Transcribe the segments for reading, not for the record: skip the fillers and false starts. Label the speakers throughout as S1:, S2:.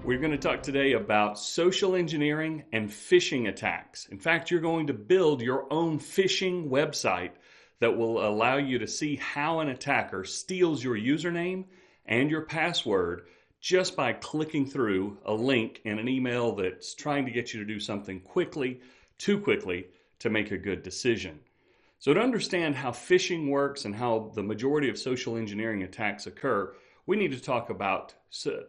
S1: We're going to talk today about social engineering and phishing attacks. In fact, you're going to build your own phishing website that will allow you to see how an attacker steals your username and your password just by clicking through a link in an email that's trying to get you to do something quickly, too quickly, to make a good decision. So to understand how phishing works and how the majority of social engineering attacks occur, we need to talk about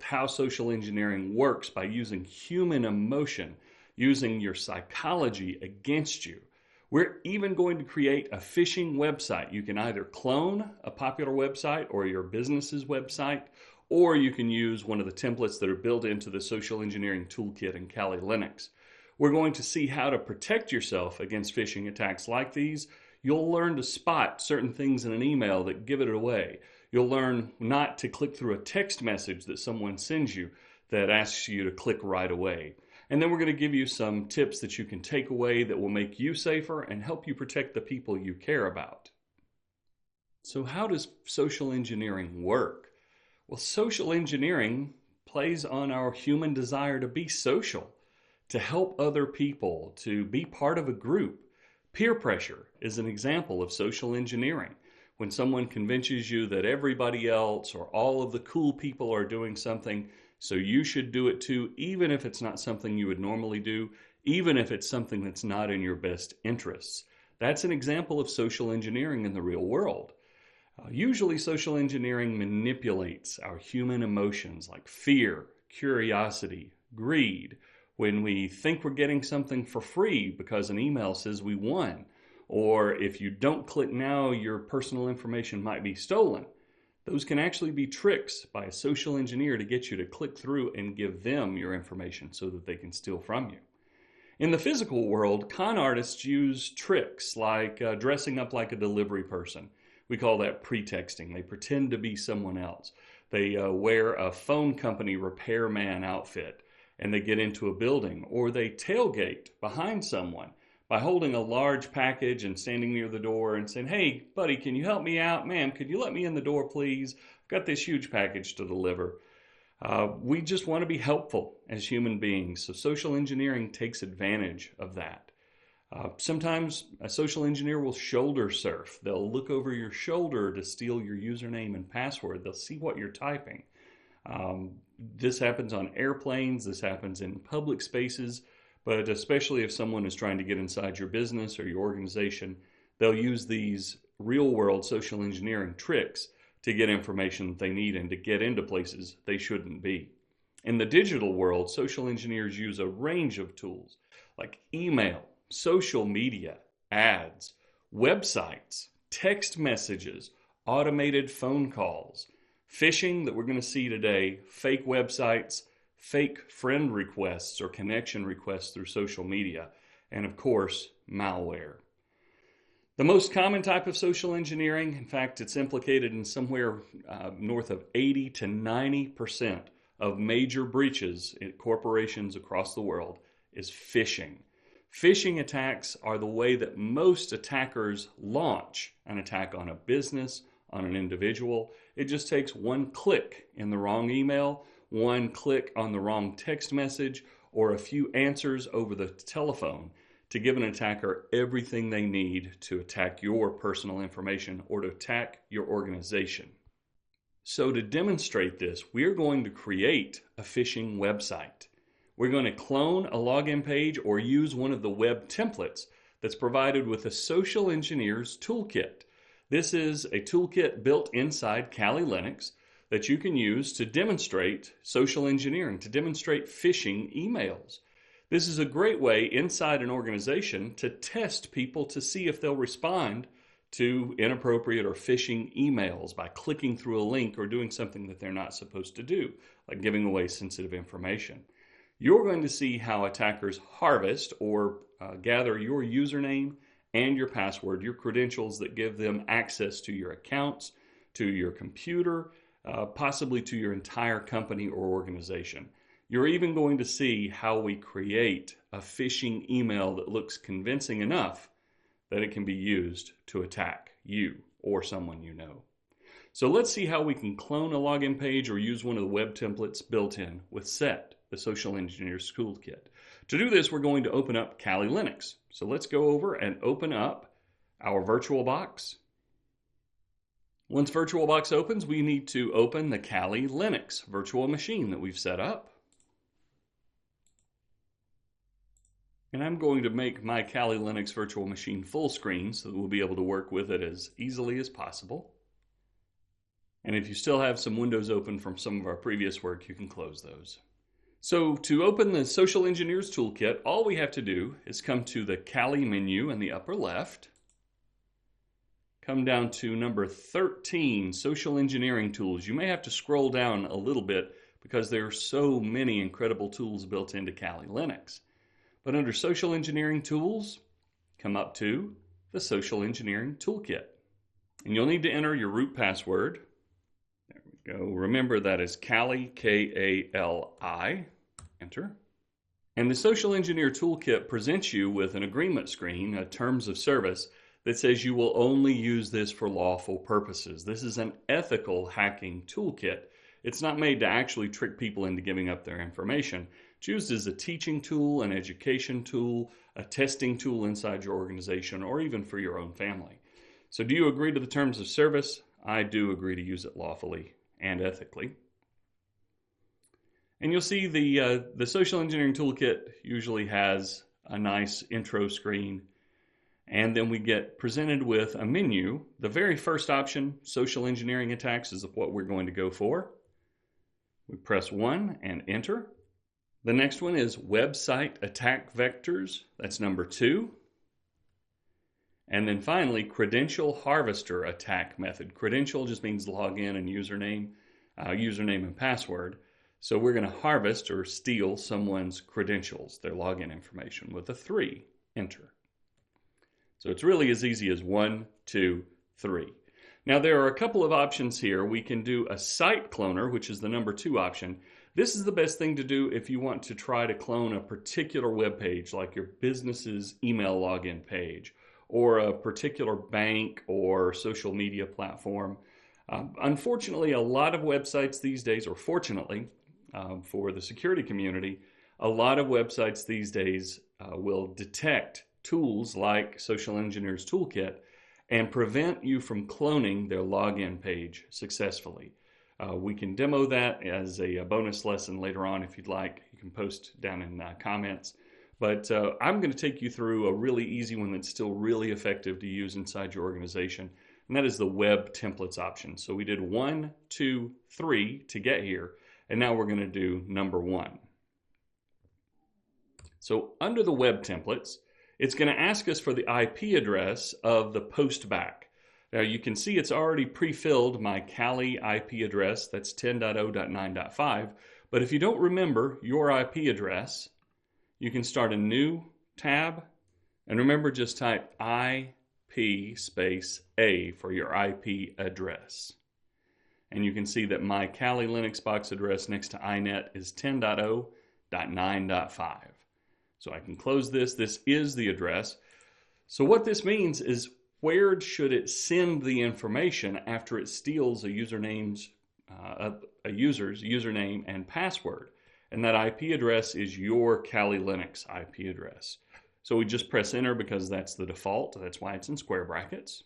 S1: how social engineering works by using human emotion, using your psychology against you. We're even going to create a phishing website. You can either clone a popular website or your business's website, or you can use one of the templates that are built into the social engineering toolkit in Kali Linux. We're going to see how to protect yourself against phishing attacks like these. You'll learn to spot certain things in an email that give it away. You'll learn not to click through a text message that someone sends you that asks you to click right away. And then we're going to give you some tips that you can take away that will make you safer and help you protect the people you care about. So how does social engineering work? Well, social engineering plays on our human desire to be social, to help other people, to be part of a group. Peer pressure is an example of social engineering. When someone convinces you that everybody else or all of the cool people are doing something, so you should do it too, even if it's not something you would normally do, even if it's something that's not in your best interests. That's an example of social engineering in the real world. Usually social engineering manipulates our human emotions like fear, curiosity, greed, when we think we're getting something for free because an email says we won, or if you don't click now, your personal information might be stolen. Those can actually be tricks by a social engineer to get you to click through and give them your information so that they can steal from you. In the physical world, con artists use tricks like dressing up like a delivery person. We call that pretexting. They pretend to be someone else. They wear a phone company repairman outfit and they get into a building, or they tailgate behind someone by holding a large package and standing near the door and saying, "Hey, buddy, can you help me out? Ma'am, could you let me in the door, please? I've got this huge package to deliver." We just want to be helpful as human beings, so social engineering takes advantage of that. Sometimes a social engineer will shoulder surf. They'll look over your shoulder to steal your username and password. They'll see what you're typing. This happens on airplanes. This happens in public spaces. But especially if someone is trying to get inside your business or your organization, they'll use these real-world social engineering tricks to get information that they need and to get into places they shouldn't be. In the digital world, social engineers use a range of tools like email, social media, ads, websites, text messages, automated phone calls, phishing that we're going to see today, fake websites, fake friend requests or connection requests through social media, and of course, malware. The most common type of social engineering, in fact, it's implicated in somewhere north of 80 to 90% of major breaches in corporations across the world, is phishing. Phishing attacks are the way that most attackers launch an attack on a business, on an individual. It just takes one click in the wrong email, one click on the wrong text message, or a few answers over the telephone to give an attacker everything they need to attack your personal information or to attack your organization. So to demonstrate this, we're going to create a phishing website. We're going to clone a login page or use one of the web templates that's provided with a social engineer's toolkit. This is a toolkit built inside Kali Linux that you can use to demonstrate social engineering, to demonstrate phishing emails. This is a great way inside an organization to test people to see if they'll respond to inappropriate or phishing emails by clicking through a link or doing something that they're not supposed to do, like giving away sensitive information. You're going to see how attackers harvest or gather your username and your password, your credentials that give them access to your accounts, to your computer, possibly to your entire company or organization. You're even going to see how we create a phishing email that looks convincing enough that it can be used to attack you or someone you know. So let's see how we can clone a login page or use one of the web templates built in with SET. the Social Engineers Toolkit. To do this, we're going to open up Kali Linux. So let's go over and open up our VirtualBox. Once VirtualBox opens, we need to open the Kali Linux virtual machine that we've set up. And I'm going to make my Kali Linux virtual machine full screen so that we'll be able to work with it as easily as possible. And if you still have some windows open from some of our previous work, you can close those. So to open the Social Engineers Toolkit, all we have to do is come to the Kali menu in the upper left. Come down to number 13, Social Engineering Tools. You may have to scroll down a little bit because there are so many incredible tools built into Kali Linux. But under Social Engineering Tools, come up to the Social Engineering Toolkit. And you'll need to enter your root password. There we go. Remember that is Kali, K-A-L-I. Enter. And the Social Engineer Toolkit presents you with an agreement screen, a terms of service, that says you will only use this for lawful purposes. This is an ethical hacking toolkit. It's not made to actually trick people into giving up their information. It's used as a teaching tool, an education tool, a testing tool inside your organization, or even for your own family. So do you agree to the terms of service? I do agree to use it lawfully and ethically. And you'll see the Social Engineering Toolkit usually has a nice intro screen. And then we get presented with a menu. The very first option, social engineering attacks, is what we're going to go for. We press 1 and enter. The next one is website attack vectors. That's number 2. And then finally, credential harvester attack method. Credential just means login and username and password. So we're going to harvest or steal someone's credentials, their login information, with a 3. Enter. So it's really as easy as 1, 2, 3. Now there are a couple of options here. We can do a site cloner, which is the number 2 option. This is the best thing to do if you want to try to clone a particular web page, like your business's email login page, or a particular bank or social media platform. Unfortunately, a lot of websites these days, or fortunately for the security community, a lot of websites these days will detect tools like Social Engineers Toolkit and prevent you from cloning their login page successfully. We can demo that as a bonus lesson later on if you'd like. You can post down in comments. But I'm going to take you through a really easy one that's still really effective to use inside your organization, and that is the web templates option. So we did 1, 2, 3 to get here, and now we're going to do number 1. So under the web templates, it's going to ask us for the IP address of the postback. Now you can see it's already pre-filled my Kali IP address, that's 10.0.9.5, but if you don't remember your IP address, you can start a new tab, and remember, just type IP space A for your IP address. And you can see that my Kali Linux box address next to iNet is 10.0.9.5. So I can close this. This is the address. So what this means is, where should it send the information after it steals a user's username and password? And that IP address is your Kali Linux IP address. So we just press enter because that's the default. That's why it's in square brackets.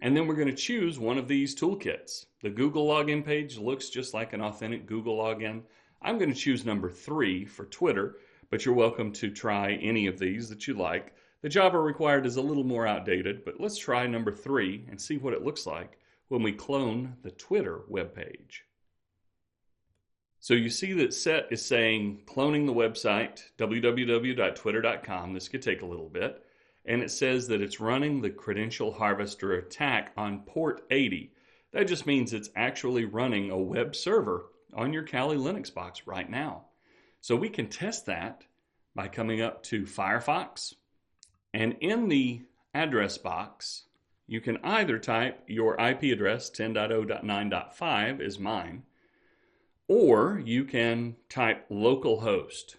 S1: And then we're going to choose one of these toolkits. The Google login page looks just like an authentic Google login. I'm going to choose number 3 for Twitter, but you're welcome to try any of these that you like. The Java required is a little more outdated, but let's try number 3 and see what it looks like when we clone the Twitter web page. So you see that set is saying cloning the website, www.twitter.com. This could take a little bit. And it says that it's running the credential harvester attack on port 80. That just means it's actually running a web server on your Kali Linux box right now. So we can test that by coming up to Firefox. And in the address box, you can either type your IP address, 10.0.9.5 is mine, or you can type localhost.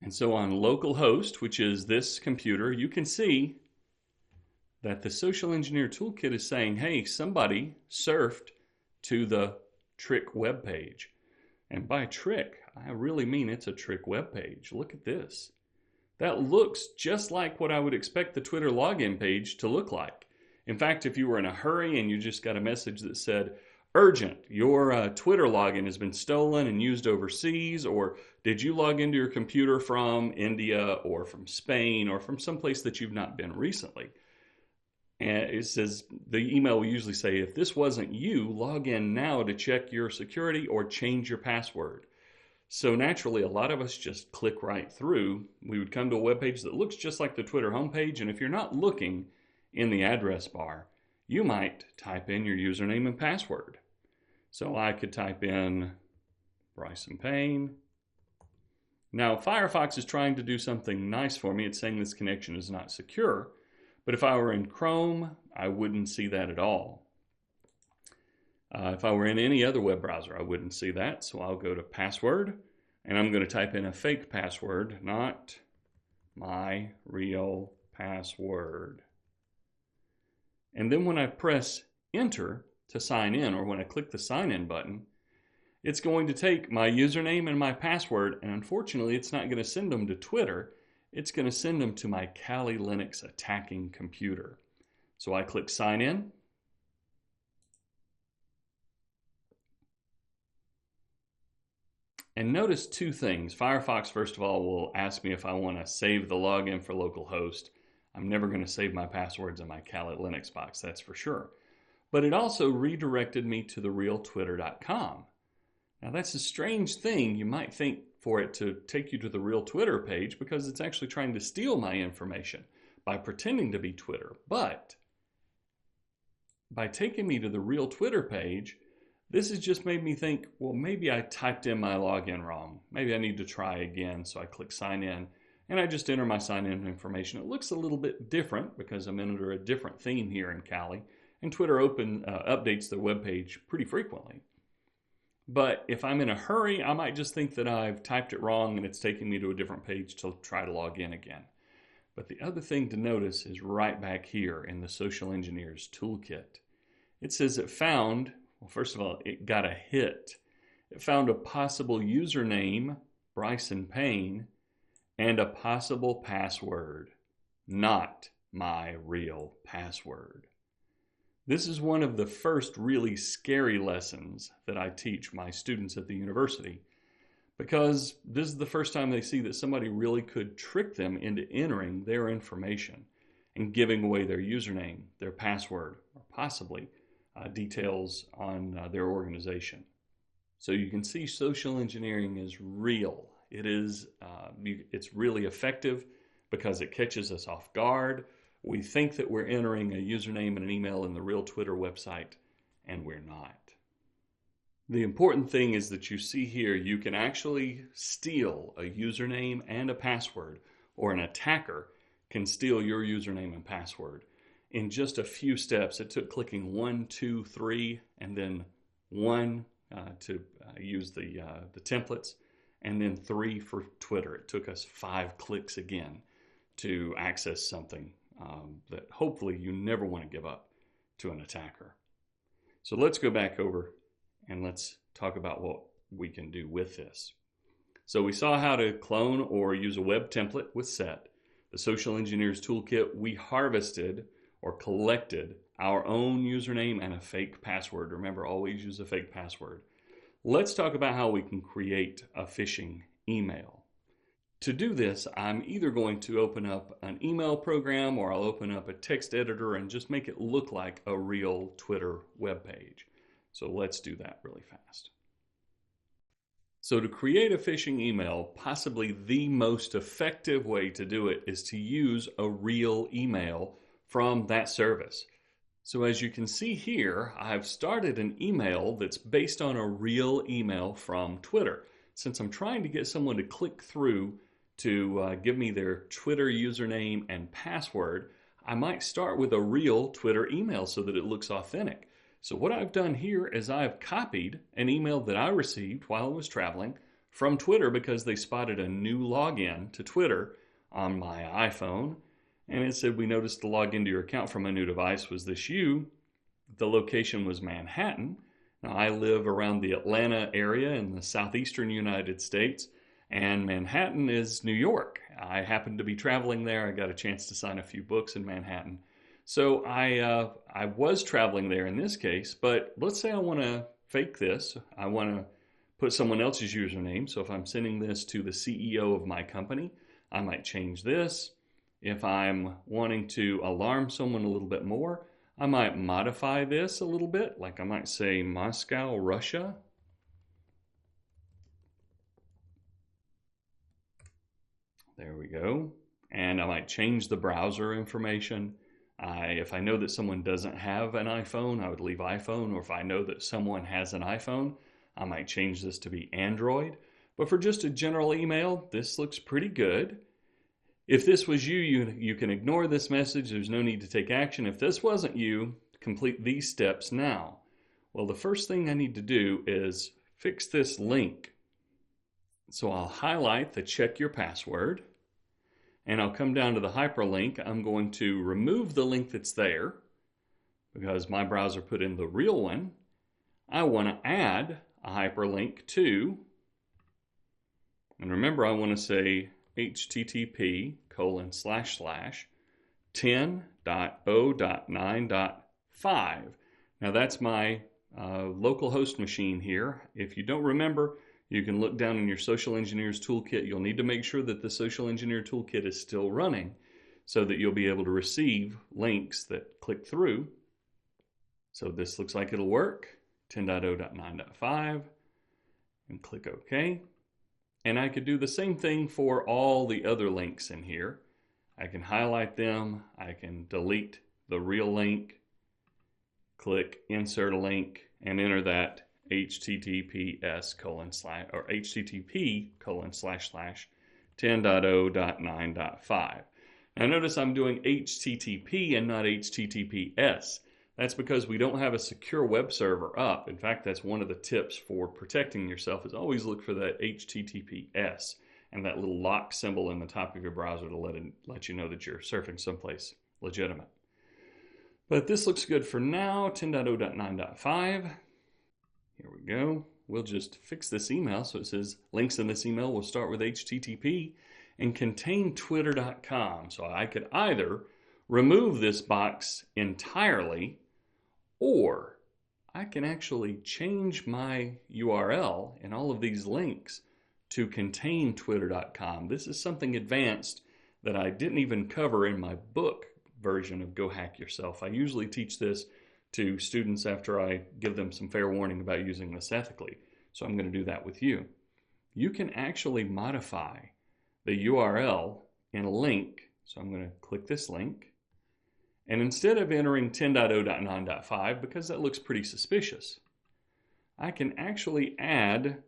S1: And so on localhost, which is this computer, you can see that the Social Engineer Toolkit is saying, hey, somebody surfed to the trick web page. And by trick, I really mean it's a trick web page. Look at this. That looks just like what I would expect the Twitter login page to look like. In fact, if you were in a hurry and you just got a message that said, urgent, your Twitter login has been stolen and used overseas, or did you log into your computer from India or from Spain or from someplace that you've not been recently? And it says, the email will usually say, if this wasn't you, log in now to check your security or change your password. So naturally, a lot of us just click right through. We would come to a web page that looks just like the Twitter homepage, and if you're not looking in the address bar, you might type in your username and password. So I could type in Bryson Payne. Now, Firefox is trying to do something nice for me. It's saying this connection is not secure. But if I were in Chrome, I wouldn't see that at all. If I were in any other web browser, I wouldn't see that. So I'll go to password, and I'm going to type in a fake password, not my real password. And then when I press enter to sign in, or when I click the sign in button, it's going to take my username and my password, and unfortunately, it's not going to send them to Twitter. It's going to send them to my Kali Linux attacking computer. So I click sign in. And notice two things. Firefox, first of all, will ask me if I want to save the login for localhost. I'm never going to save my passwords in my Kali Linux box, that's for sure. But it also redirected me to therealtwitter.com. Now that's a strange thing. You might think for it to take you to the real Twitter page because it's actually trying to steal my information by pretending to be Twitter. But by taking me to the real Twitter page, this has just made me think, well, maybe I typed in my login wrong. Maybe I need to try again. So I click sign in, and I just enter my sign in information. It looks a little bit different because I'm under a different theme here in Kali, and Twitter updates their web page pretty frequently. But if I'm in a hurry, I might just think that I've typed it wrong and it's taking me to a different page to try to log in again. But the other thing to notice is right back here in the Social Engineers Toolkit. It says it found, well, first of all, it got a hit. It found a possible username, Bryson Payne, and a possible password, not my real password. This is one of the first really scary lessons that I teach my students at the university, because this is the first time they see that somebody really could trick them into entering their information and giving away their username, their password, or possibly details on their organization. So you can see social engineering is real. It's really effective because it catches us off guard. We think that we're entering a username and an email in the real Twitter website, and we're not. The important thing is that you see here, you can actually steal a username and a password, or an attacker can steal your username and password in just a few steps. It took clicking 1, 2, 3, and then 1 to use the templates, and then 3 for Twitter. It took us 5 clicks again to access something that hopefully you never want to give up to an attacker. So let's go back over and let's talk about what we can do with this. So we saw how to clone or use a web template with set. The Social Engineers Toolkit, we harvested or collected our own username and a fake password. Remember, always use a fake password. Let's talk about how we can create a phishing email. To do this, I'm either going to open up an email program or I'll open up a text editor and just make it look like a real Twitter web page. So let's do that really fast. So to create a phishing email, possibly the most effective way to do it is to use a real email from that service. So as you can see here, I've started an email that's based on a real email from Twitter. Since I'm trying to get someone to click through to give me their Twitter username and password, I might start with a real Twitter email so that it looks authentic. So what I've done here is I've copied an email that I received while I was traveling from Twitter because they spotted a new login to Twitter on my iPhone. And it said, we noticed the login to your account from a new device was this you. The location was Manhattan. Now, I live around the Atlanta area in the southeastern United States, and Manhattan is New York. I happened to be traveling there. I got a chance to sign a few books in Manhattan. So I was traveling there in this case, but let's say I want to fake this. I want to put someone else's username. So if I'm sending this to the CEO of my company, I might change this. If I'm wanting to alarm someone a little bit more, I might modify this a little bit. Like I might say Moscow, Russia. There we go. And I might change the browser information. If I know that someone doesn't have an iPhone, I would leave iPhone. Or if I know that someone has an iPhone, I might change this to be Android. But for just a general email, this looks pretty good. If this was you, you can ignore this message. There's no need to take action. If this wasn't you, complete these steps now. Well, the first thing I need to do is fix this link. So I'll highlight the check your password, and I'll come down to the hyperlink. I'm going to remove the link that's there because my browser put in the real one. I want to add a hyperlink to, and remember I want to say http://10.0.9.5. Now that's my local host machine here. If you don't remember, you can look down in your Social Engineers Toolkit. You'll need to make sure that the Social Engineer Toolkit is still running so that you'll be able to receive links that click through. So this looks like it'll work. 10.0.9.5 and click OK. And I could do the same thing for all the other links in here. I can highlight them. I can delete the real link, click Insert a Link, and enter that https://10.0.9.5. Now notice I'm doing HTTP and not HTTPS. That's because we don't have a secure web server up. In fact, that's one of the tips for protecting yourself is always look for that HTTPS and that little lock symbol in the top of your browser to let you know that you're surfing someplace legitimate. But this looks good for now, 10.0.9.5. Here we go. We'll just fix this email. So it says links in this email will start with HTTP and contain twitter.com. So I could either remove this box entirely, or I can actually change my URL in all of these links to contain twitter.com. This is something advanced that I didn't even cover in my book version of Go Hack Yourself. I usually teach this to students after I give them some fair warning about using this ethically. So I'm going to do that with you. You can actually modify the URL in a link. So I'm going to click this link. And instead of entering 10.0.9.5, because that looks pretty suspicious, I can actually add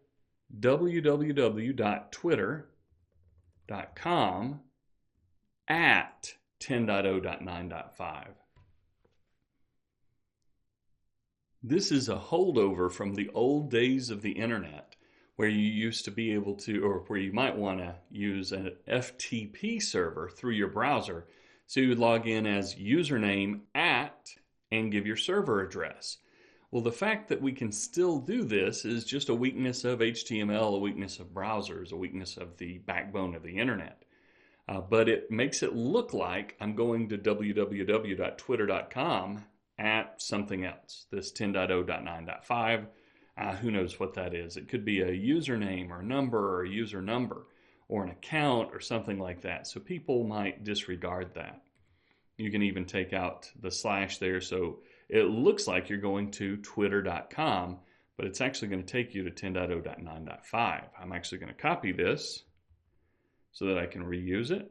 S1: www.twitter.com at 10.0.9.5. This is a holdover from the old days of the internet where you used to be able to, or where you might want to use an FTP server through your browser. So you would log in as username at and give your server address. Well, the fact that we can still do this is just a weakness of HTML, a weakness of browsers, a weakness of the backbone of the internet. But it makes it look like I'm going to www.twitter.com at something else, this 10.0.9.5. Who knows what that is? It could be a username or number or a user number or an account or something like that. So people might disregard that. You can even take out the slash there so it looks like you're going to twitter.com, but it's actually going to take you to 10.0.9.5. I'm actually going to copy this so that I can reuse it.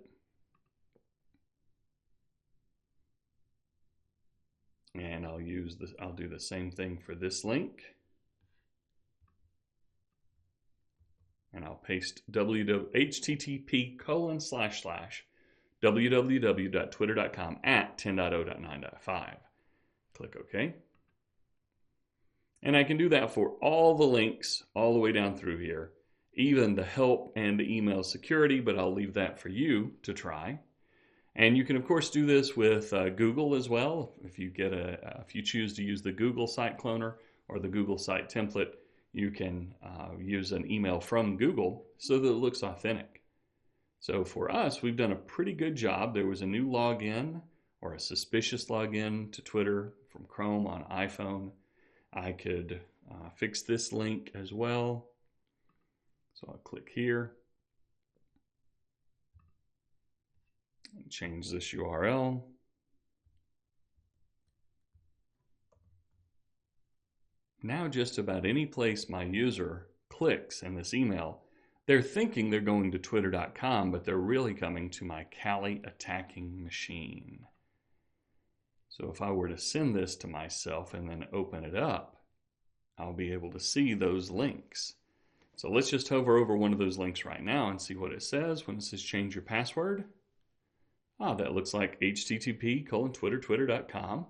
S1: And I'll do the same thing for this link. And I'll paste http://www.twitter.com at 10.0.9.5. Click OK. And I can do that for all the links all the way down through here, even the help and the email security, but I'll leave that for you to try. And you can, of course, do this with Google as well. If you choose to use the Google site cloner or the Google site template, you can use an email from Google so that it looks authentic. So for us, we've done a pretty good job. There was a new login or a suspicious login to Twitter from Chrome on iPhone. I could fix this link as well. So I'll click here. Change this URL. Now just about any place my user clicks in this email, they're thinking they're going to twitter.com, but they're really coming to my Kali attacking machine. So if I were to send this to myself and then open it up, I'll be able to see those links. So let's just hover over one of those links right now and see what it says when it says change your password. That looks like http://twitter.com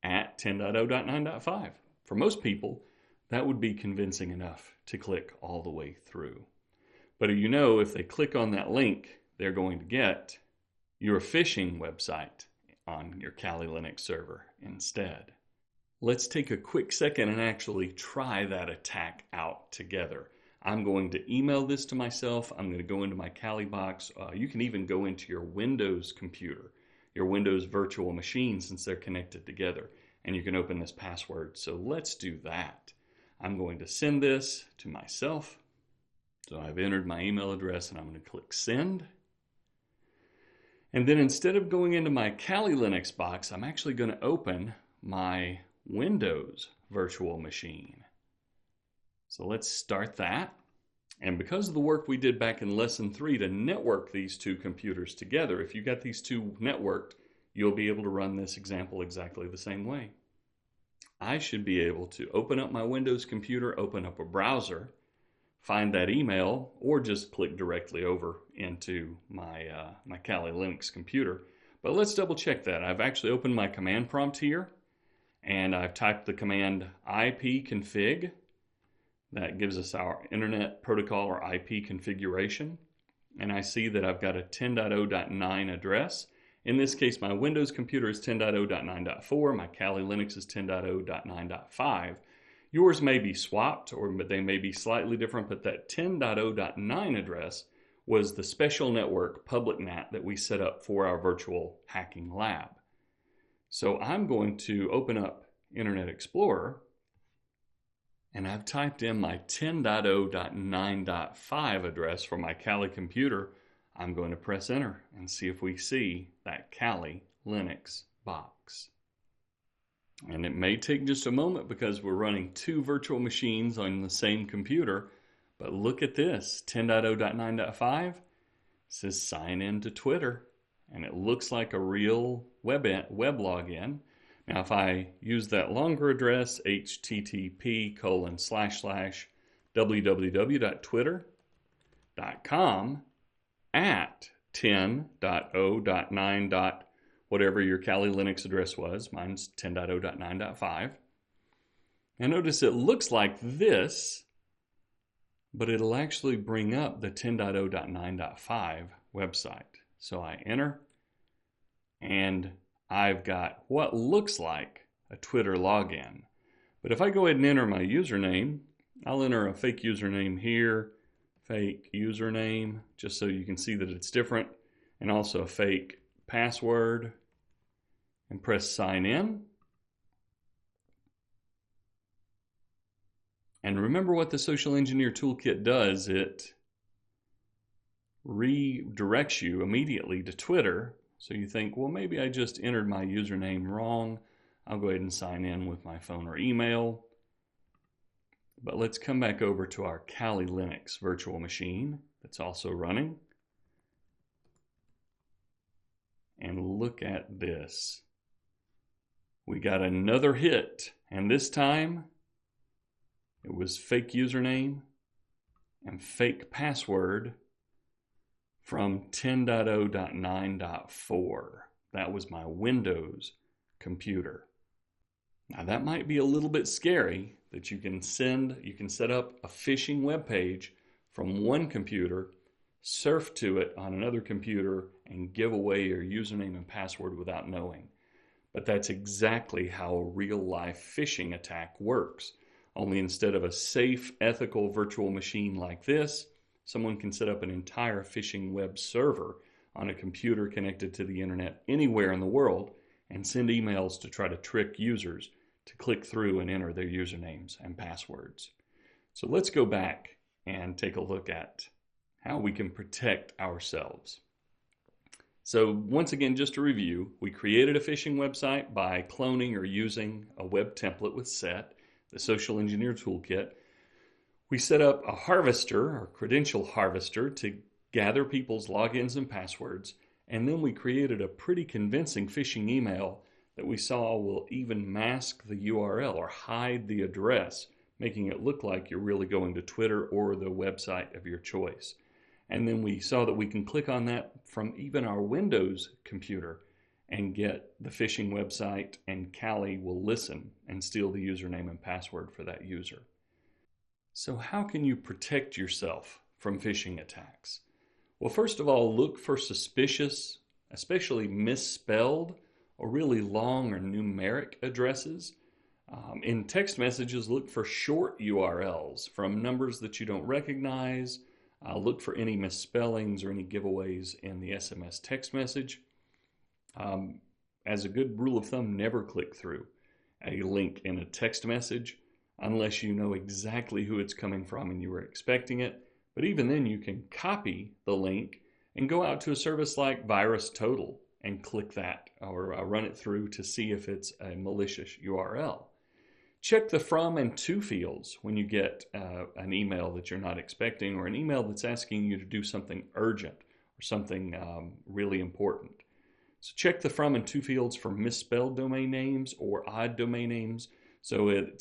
S1: at 10.0.9.5. For most people, that would be convincing enough to click all the way through. But you know, if they click on that link, they're going to get your phishing website on your Kali Linux server instead. Let's take a quick second and actually try that attack out together. I'm going to email this to myself. I'm going to go into my Kali box. You can even go into your Windows computer, your Windows virtual machine, since they're connected together, and you can open this password. So let's do that. I'm going to send this to myself. So I've entered my email address and I'm going to click send. And then instead of going into my Kali Linux box, I'm actually going to open my Windows virtual machine. So let's start that. And because of the work we did back in lesson 3 to network these two computers together, if you got these two networked, you'll be able to run this example exactly the same way. I should be able to open up my Windows computer, open up a browser, find that email, or just click directly over into my Kali Linux computer. But let's double check that. I've actually opened my command prompt here, and I've typed the command ipconfig. That gives us our Internet Protocol or IP configuration. And I see that I've got a 10.0.9 address. In this case, my Windows computer is 10.0.9.4. My Kali Linux is 10.0.9.5. Yours may be swapped, or they may be slightly different, but that 10.0.9 address was the special network public NAT that we set up for our virtual hacking lab. So I'm going to open up Internet Explorer, and I've typed in my 10.0.9.5 address for my Kali computer. I'm going to press enter and see if we see that Kali Linux box. And it may take just a moment because we're running two virtual machines on the same computer. But look at this, 10.0.9.5 says sign in to Twitter. And it looks like a real web login. Now, if I use that longer address, http://www.twitter.com at 10.0.9. Whatever your Kali Linux address was, mine's 10.0.9.5. And notice it looks like this, but it'll actually bring up the 10.0.9.5 website. So I enter, and I've got what looks like a Twitter login. But if I go ahead and enter my username, I'll enter a fake username here, fake username, just so you can see that it's different, and also a fake password, and press sign in. And remember what the Social Engineer Toolkit does. It redirects you immediately to Twitter. So you think, well, maybe I just entered my username wrong. I'll go ahead and sign in with my phone or email. But let's come back over to our Kali Linux virtual machine that's also running. And look at this. We got another hit, and this time it was fake username and fake password from 10.0.9.4. That was my Windows computer. Now that might be a little bit scary that you can set up a phishing web page from one computer, surf to it on another computer, and give away your username and password without knowing. But that's exactly how a real-life phishing attack works. only instead of a safe, ethical virtual machine like this, someone can set up an entire phishing web server on a computer connected to the internet anywhere in the world and send emails to try to trick users to click through and enter their usernames and passwords. So let's go back and take a look at how we can protect ourselves. So once again, just to review, we created a phishing website by cloning or using a web template with SET, the social engineer toolkit. We set up a harvester or credential harvester to gather people's logins and passwords, and then we created a pretty convincing phishing email that we saw will even mask the URL or hide the address, making it look like you're really going to Twitter or the website of your choice. And then we saw that we can click on that from even our Windows computer and get the phishing website, and Callie will listen and steal the username and password for that user. So how can you protect yourself from phishing attacks? Well, first of all, look for suspicious, especially misspelled or really long or numeric addresses. In text messages, look for short URLs from numbers that you don't recognize. Look for any misspellings or any giveaways in the SMS text message. As a good rule of thumb, never click through a link in a text message unless you know exactly who it's coming from and you were expecting it. But even then, you can copy the link and go out to a service like VirusTotal and click that or run it through to see if it's a malicious URL. Check the from and to fields when you get an email that you're not expecting or an email that's asking you to do something urgent or something really important. So check the from and to fields for misspelled domain names or odd domain names. So it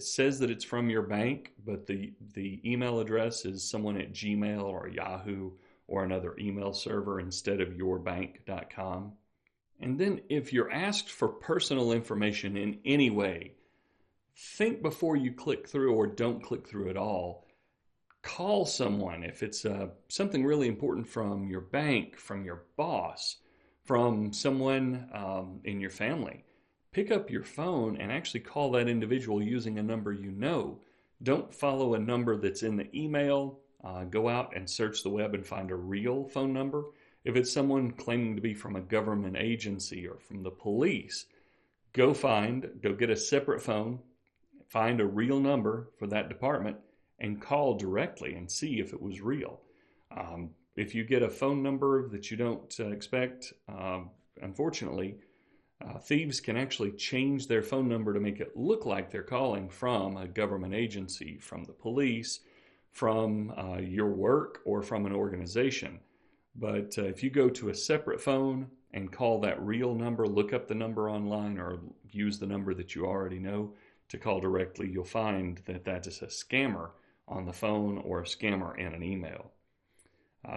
S1: says that it's from your bank, but the email address is someone at Gmail or Yahoo or another email server instead of yourbank.com. And then if you're asked for personal information in any way, think before you click through or don't click through at all. Call someone if it's something really important from your bank, from your boss, from someone in your family. Pick up your phone and actually call that individual using a number you know. Don't follow a number that's in the email. Go out and search the web and find a real phone number. If it's someone claiming to be from a government agency or from the police, go get a separate phone, find a real number for that department, and call directly and see if it was real. If you get a phone number that you don't expect, unfortunately, thieves can actually change their phone number to make it look like they're calling from a government agency, from the police, from your work, or from an organization. But if you go to a separate phone and call that real number, look up the number online or use the number that you already know to call directly, you'll find that that is a scammer on the phone or a scammer in an email.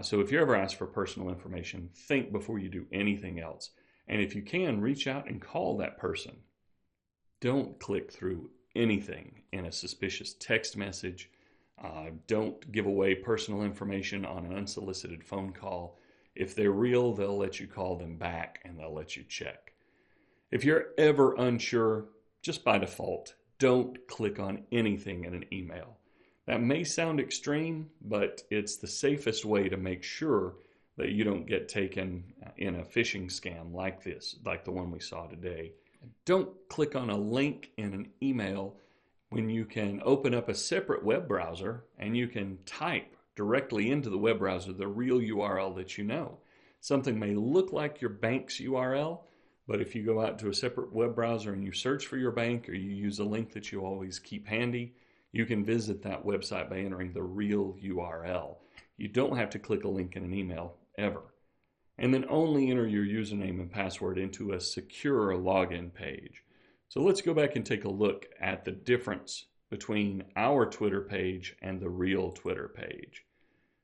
S1: So if you're ever asked for personal information, think before you do anything else. And if you can, reach out and call that person. Don't click through anything in a suspicious text message. Don't give away personal information on an unsolicited phone call. If they're real, they'll let you call them back and they'll let you check. If you're ever unsure, just by default, don't click on anything in an email. That may sound extreme, but it's the safest way to make sure that you don't get taken in a phishing scam like this, like the one we saw today. Don't click on a link in an email when you can open up a separate web browser and you can type directly into the web browser the real URL that you know. Something may look like your bank's URL, but if you go out to a separate web browser and you search for your bank or you use a link that you always keep handy, you can visit that website by entering the real URL. You don't have to click a link in an email ever. And then only enter your username and password into a secure login page. So let's go back and take a look at the difference between our Twitter page and the real Twitter page.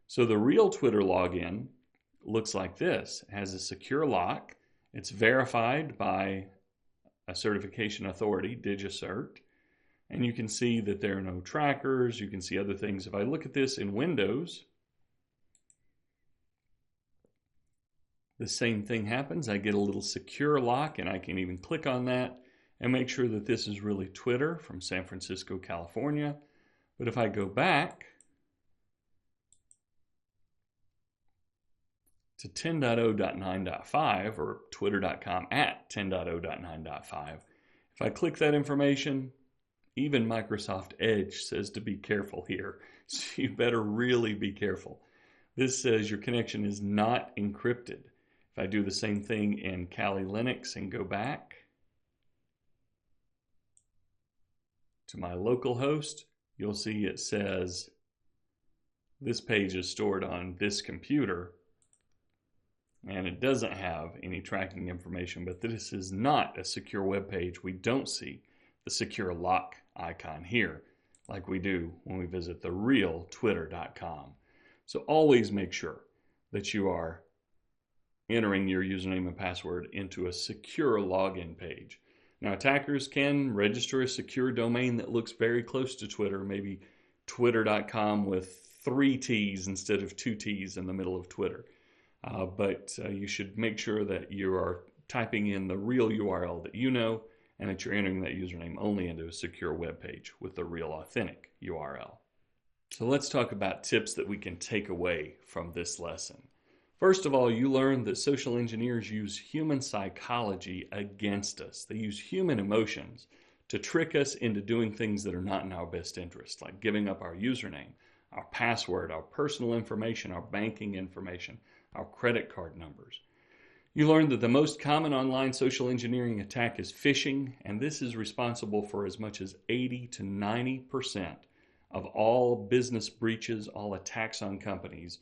S1: So the real Twitter login looks like this. It has a secure lock. It's verified by a certification authority, DigiCert. And you can see that there are no trackers. You can see other things. If I look at this in Windows, the same thing happens. I get a little secure lock and I can even click on that and make sure that this is really Twitter from San Francisco, California. But if I go back to 10.0.9.5 or twitter.com at 10.0.9.5, if I click that information, even Microsoft Edge says to be careful here. So you better really be careful. This says your connection is not encrypted. If I do the same thing in Kali Linux and go back to my local host, you'll see it says this page is stored on this computer, and it doesn't have any tracking information, but this is not a secure web page. We don't see the secure lock icon here like we do when we visit the real twitter.com. So always make sure that you are entering your username and password into a secure login page. Now, attackers can register a secure domain that looks very close to Twitter, maybe twitter.com with 3 T's instead of 2 T's in the middle of Twitter. But you should make sure that you are typing in the real URL that you know, and that you're entering that username only into a secure web page with the real authentic URL. So let's talk about tips that we can take away from this lesson. First of all, you learned that social engineers use human psychology against us. They use human emotions to trick us into doing things that are not in our best interest, like giving up our username, our password, our personal information, our banking information, our credit card numbers. You learned that the most common online social engineering attack is phishing, and this is responsible for as much as 80 to 90% of all business breaches, all attacks on companies.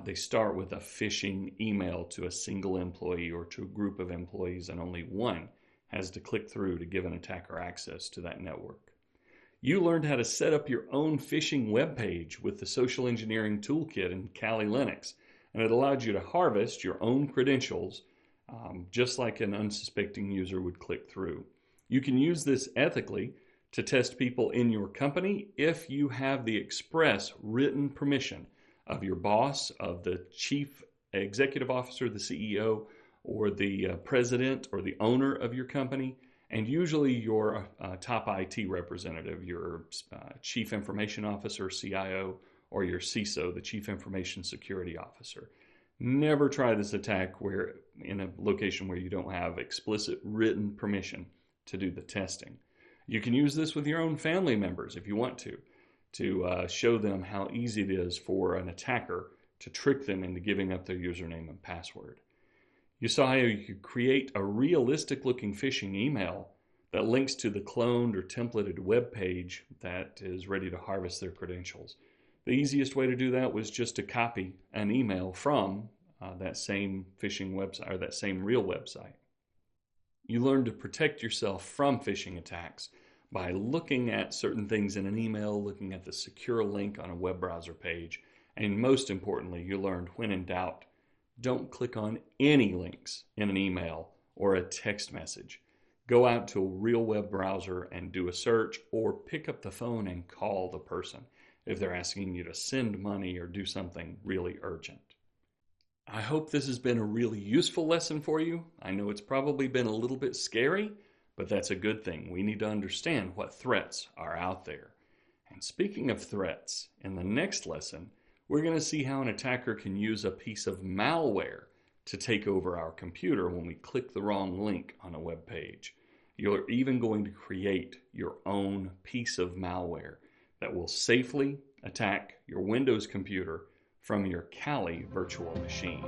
S1: They start with a phishing email to a single employee or to a group of employees, and only one has to click through to give an attacker access to that network. You learned how to set up your own phishing web page with the Social Engineering Toolkit in Kali Linux, and it allowed you to harvest your own credentials just like an unsuspecting user would click through. You can use this ethically to test people in your company if you have the express written permission of your boss, of the chief executive officer, the CEO, or the president or the owner of your company, and usually your top IT representative, your chief information officer, CIO, or your CISO, the chief information security officer. Never try this attack where in a location where you don't have explicit written permission to do the testing. You can use this with your own family members if you want to show them how easy it is for an attacker to trick them into giving up their username and password. You saw how you could create a realistic looking phishing email that links to the cloned or templated web page that is ready to harvest their credentials. The easiest way to do that was just to copy an email from that same phishing website or that same real website. You learn to protect yourself from phishing attacks by looking at certain things in an email, looking at the secure link on a web browser page, and most importantly, you learned when in doubt, don't click on any links in an email or a text message. Go out to a real web browser and do a search, or pick up the phone and call the person if they're asking you to send money or do something really urgent. I hope this has been a really useful lesson for you. I know it's probably been a little bit scary, but that's a good thing. We need to understand what threats are out there. And speaking of threats, in the next lesson, we're going to see how an attacker can use a piece of malware to take over our computer when we click the wrong link on a web page. You're even going to create your own piece of malware that will safely attack your Windows computer from your Kali virtual machine.